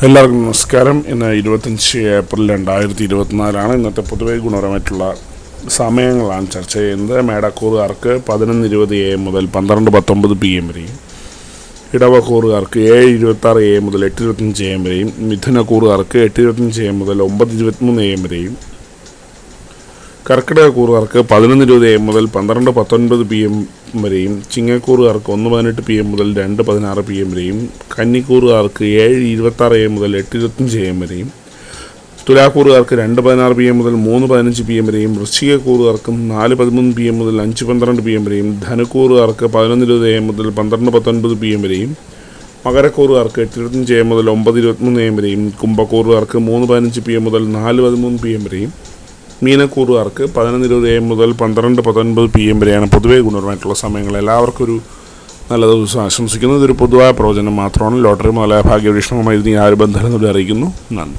എല്ലാവർക്കും നമസ്കാരം. ഇന്ന് 25 ഏപ്രിൽ 2024 ഇന്നത്തെ പൊതുവെ ഗുണപരമായിട്ടുള്ള സമയങ്ങളാണ് ചർച്ച ചെയ്യുന്നത്. മേടക്കൂറുകാർക്ക് 11:20 AM മുതൽ 12:19 PM വരെയും, ഇടവക്കൂറുകാർക്ക് 7:26 AM മുതൽ 8:25 AM വരെയും, മിഥുനക്കൂറുകാർക്ക് 8:25 AM മുതൽ 9:23 AM വരെയും, കർക്കിടകക്കൂറുകാർക്ക് 11:20 AM മുതൽ 12:19 PM വരെയും, ചിങ്ങക്കൂറുകാർക്ക് 1:18 PM മുതൽ 2:16 PM വരെയും, കന്നിക്കൂറുകാർക്ക് 7:26 AM മുതൽ 8:25 AM വരെയും, തുലാക്കൂറുകാർക്ക് 2:16 PM മുതൽ 3:15 PM വരെയും, വൃശ്ചികക്കൂറുകാർക്കും 4:13 PM മുതൽ 5:12 PM വരെയും, ധനുക്കൂറുകാർക്ക് 11:20 AM മുതൽ 12:19 PM വരെയും, മകരക്കൂറുകാർക്ക് 8:25 AM മുതൽ 9:23 AM വരെയും, കുംഭക്കൂറുകാർക്ക് 3:15 PM മുതൽ 4:13 PM വരെയും, മീനക്കൂറുകാർക്ക് 11:20 AM മുതൽ 12:19 PM വരെയാണ് പൊതുവെ ഗുണപരമായിട്ടുള്ള സമയങ്ങൾ. എല്ലാവർക്കും ഒരു നല്ല ദിവസം ആശംസിക്കുന്നു. ഇതൊരു പൊതുവായ പ്രവചനം മാത്രമാണ്. ലോട്ടറി മുതലായ ഭാഗ്യവീക്ഷണവുമായി ഇതിന് ആര് ബന്ധം അറിയിക്കുന്നു. നന്ദി.